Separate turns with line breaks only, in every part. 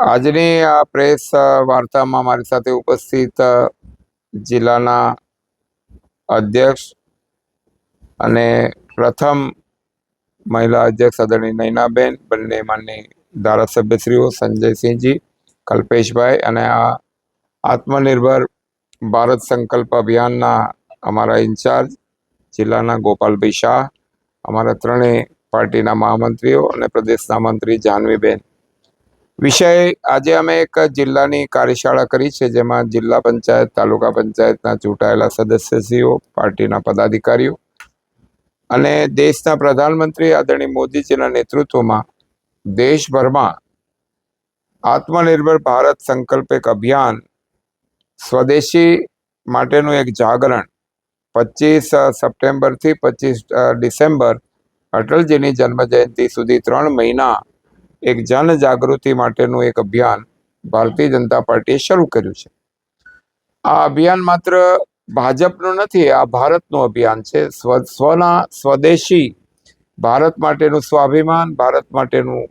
આજની આ પ્રેસ વાર્તામાં મારી સાથે ઉપસ્થિત જિલ્લાના અધ્યક્ષ અને પ્રથમ મહિલા અધ્યક્ષ આદરણીય નયનાબેન, બંને માનની ધારાસભ્યશ્રીઓ સંજયસિંહજી, કલ્પેશભાઈ અને આ આત્મનિર્ભર ભારત સંકલ્પ અભિયાનના અમારા ઇન્ચાર્જ જિલ્લાના ગોપાલભાઈ શાહ, અમારા ત્રણેય પાર્ટીના મહામંત્રીઓ અને પ્રદેશના મંત્રી જાહ્નવીબેન. વિષય આજે અમે એક જિલ્લાની કાર્યશાળા કરી છે, જેમાં જિલ્લા પંચાયત, તાલુકા પંચાયતના ચૂંટાયેલા સદસ્યશ્રીઓ, પાર્ટીના પદાધિકારીઓ અને દેશના પ્રધાનમંત્રી આદરણીય મોદીજીના નેતૃત્વમાં દેશભરમાં આત્મનિર્ભર ભારત સંકલ્પ એક અભિયાન, સ્વદેશી માટેનું એક જાગરણ 25 સપ્ટેમ્બરથી 25 ડિસેમ્બર અટલજીની જન્મ જયંતિ સુધી 3 મહિના એક જનજાગૃતિ માટેનું એક અભિયાન ભારતીય જનતા પાર્ટીએ શરૂ કર્યું છે. આ અભિયાન માત્ર ભાજપનું નથી, આ ભારતનું અભિયાન છે. સ્વના સ્વદેશી ભારત માટેનું સ્વાભિમાન, ભારત માટેનું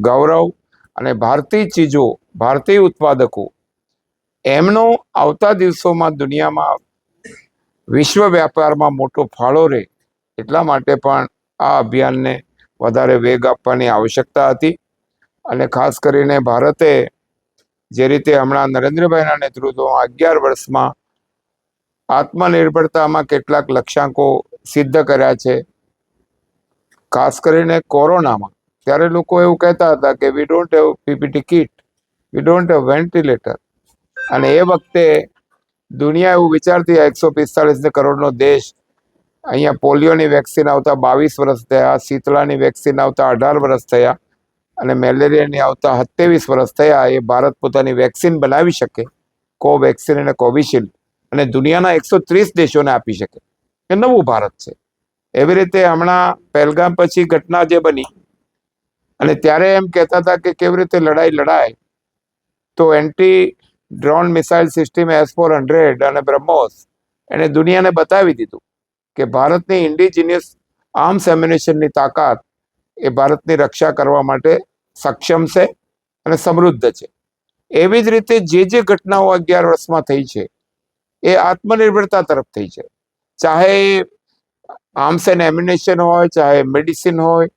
ગૌરવ અને ભારતીય ચીજો, ભારતીય ઉત્પાદકો એમનો આવતા દિવસોમાં દુનિયામાં વિશ્વ વ્યાપારમાં મોટો ફાળો રહે, એટલા માટે પણ આ અભિયાનને વધારે વેગ આપવાની આવશ્યકતા હતી. અને ખાસ કરીને ભારતે જે રીતે હમણાં નરેન્દ્રભાઈના નેતૃત્વમાં 11 વર્ષમાં આત્મનિર્ભરતામાં કેટલાક લક્ષ્યાંકો સિદ્ધ કર્યા છે. ખાસ કરીને કોરોનામાં ત્યારે લોકો એવું કહેતા હતા કે we don't have PPT kit, we don't have ventilator, અને એ વખતે દુનિયા એવું વિચારતી 145 કરોડનો દેશ, અહીંયા પોલિયોની વેક્સિન આવતા 22 વર્ષ થયા, શીતળાની વેક્સિન આવતા 18 વર્ષ થયા અને મેલેરિયાની આવતા 27 વર્ષ થયા. એ ભારત પોતાની વેક્સિન બનાવી શકે, કોવેક્સિન અને કોવિશિલ્ડ, અને દુનિયાના 130 દેશોને આપી શકે. એ નવું ભારત છે. એવી રીતે હમણાં પહેલગામ પછી ઘટના જે બની, અને ત્યારે એમ કહેતા હતા કે કેવી રીતે લડાઈ લડાય, તો anti drone missile system S-400 અને બ્રહ્મોસ એને દુનિયાને બતાવી દીધું કે ભારતની ઇન્ડિજિનિયસ આર્મ્સ એમ્યુનિશનની તાકાત એ ભારતની રક્ષા કરવા માટે સક્ષમ છે અને સમૃદ્ધ છે. એવી જ રીતે જે ઘટનાઓ 11 વર્ષમાં થઈ છે એ આત્મનિર્ભરતા તરફ થઈ છે. ચાહે આર્મ્સ એન્ડ એમ્યુનિશન હોય, ચાહે મેડિસિન હોય,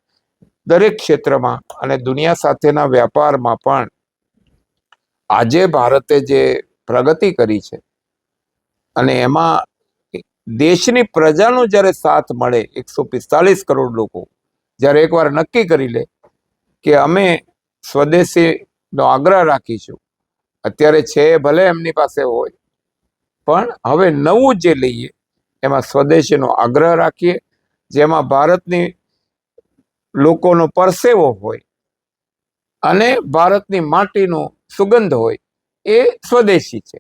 દરેક ક્ષેત્રમાં અને દુનિયા સાથેના વ્યાપારમાં પણ આજે ભારતે જે પ્રગતિ કરી છે, અને એમાં દેશની પ્રજાનો જ્યારે સાથ મળે, 145 કરોડ લોકો જ્યારે એકવાર નક્કી કરી લે કે અમે સ્વદેશીનો આગ્રહ રાખીશું, અત્યારે છે ભલે એમની પાસે હોય, પણ હવે નવું જે લઈએ એમાં સ્વદેશીનો આગ્રહ રાખીએ, જેમાં ભારતની લોકોનો પરસેવો હોય અને ભારતની માટીનો સુગંધ હોય, એ સ્વદેશી છે.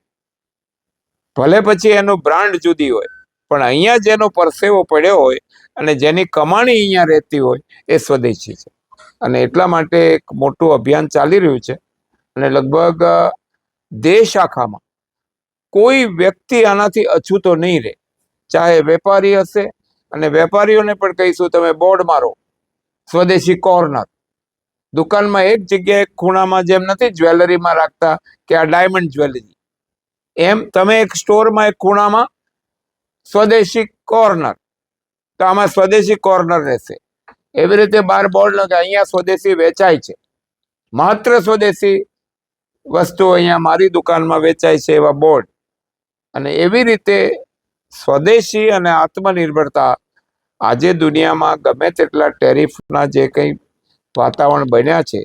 ભલે પછી એનું બ્રાન્ડ જુદી હોય, પણ અહીંયા જેનો પરસેવો પડ્યો હોય અને જેની કમાણી અહીંયા રહેતી હોય, એ સ્વદેશી છે. અને એટલા માટે એક મોટું અભિયાન ચાલી રહ્યું છે, અને લગભગ દેશ આખામાં કોઈ વ્યક્તિ આનાથી અછૂતો નહીં રહે. ચાહે વેપારી હશે, અને વેપારીઓને પણ કહીશું તમે બોર્ડ મારો, સ્વદેશી કોર્નર. દુકાનમાં એક જગ્યાએ ખૂણામાં, જેમ નથી જ્વેલરીમાં રાખતા કે આ ડાયમંડ જ્વેલરી, એમ તમે એક સ્ટોરમાં એક ખૂણામાં સ્વદેશી કોર્નર, તો આમાં સ્વદેશી કોર્નર રહેશે. એવી રીતે બાર બોર્ડ લગે અહીંયા સ્વદેશી વેચાય છે, માત્ર સ્વદેશી વસ્તુ અહીંયા મારી દુકાનમાં વેચાય છે, એવા બોર્ડ. અને એવી રીતે સ્વદેશી અને આત્મનિર્ભરતા આજે દુનિયામાં ગમે તેટલા ટેરિફના જે કંઈ વાતાવરણ બન્યા છે,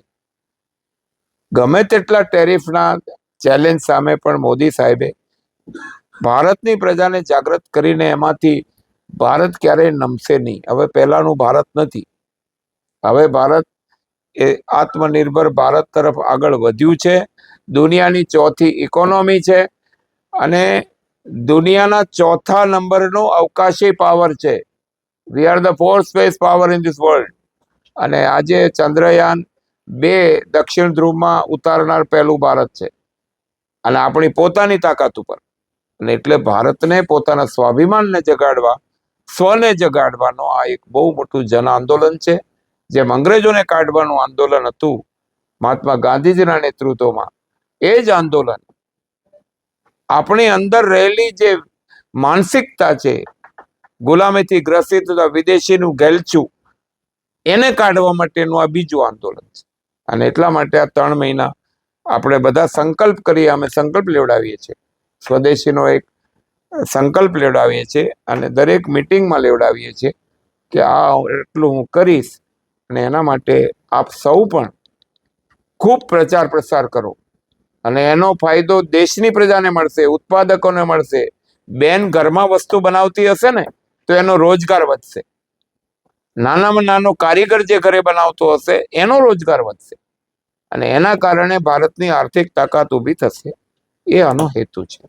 ગમે તેટલા ટેરિફના ચેલેન્જ સામે પણ મોદી સાહેબે ભારતની પ્રજાને જાગૃત કરીને એમાંથી ભારત ક્યારેય નમશે નહીં. હવે પહેલાનું ભારત નથી. હવે ભારત એ આત્મનિર્ભર ભારત તરફ આગળ વધ્યું છે. દુનિયાની ચોથી ઇકોનોમી છે અને દુનિયાના ચોથા નંબરનો અવકાશી પાવર છે. We are the fourth space power in this world. અને આજે ચંદ્રયાન 2 દક્ષિણ ધ્રુવમાં ઉતારનાર પહેલું ભારત છે, અને આપણી પોતાની તાકાત ઉપર. અને એટલે ભારતને પોતાના સ્વાભિમાનને જગાડવા, સ્વને જગાડવાનો આ એક બહુ મોટું જન આંદોલન છે. જેમ અંગ્રેજોને કાઢવાનું આંદોલન હતું, મહાત્મા ગાંધીજીના નેતૃત્વમાં એ જ આંદોલન આપણી અંદર રહેલી જે માનસિકતા છે, ગુલામીથી ગ્રસિત વિદેશીનું ગેલચું, એને કાઢવા માટેનું આ બીજું આંદોલન છે. અને એટલા માટે આ 3 મહિના આપણે બધા સંકલ્પ કરીએ, અમે સંકલ્પ લેવડાવીએ છીએ, સ્વદેશીનો એક સંકલ્પ લેવડાવીએ છીએ અને દરેક મિટિંગમાં લેવડાવીએ છીએ કે આ એટલું હું કરીશ. અને એના માટે આપ સૌ પણ ખૂબ પ્રચાર પ્રસાર કરો અને એનો ફાયદો દેશની પ્રજાને મળશે, ઉત્પાદકોને મળશે. બેન ઘરમાં વસ્તુ બનાવતી હશે ને તો એનો રોજગાર વધશે. નાનામાં નાનો કારીગર જે ઘરે બનાવતો હશે એનો રોજગાર વધશે અને એના કારણે ભારતની આર્થિક તાકાત ઊભી થશે. એ આનો હેતુ છે.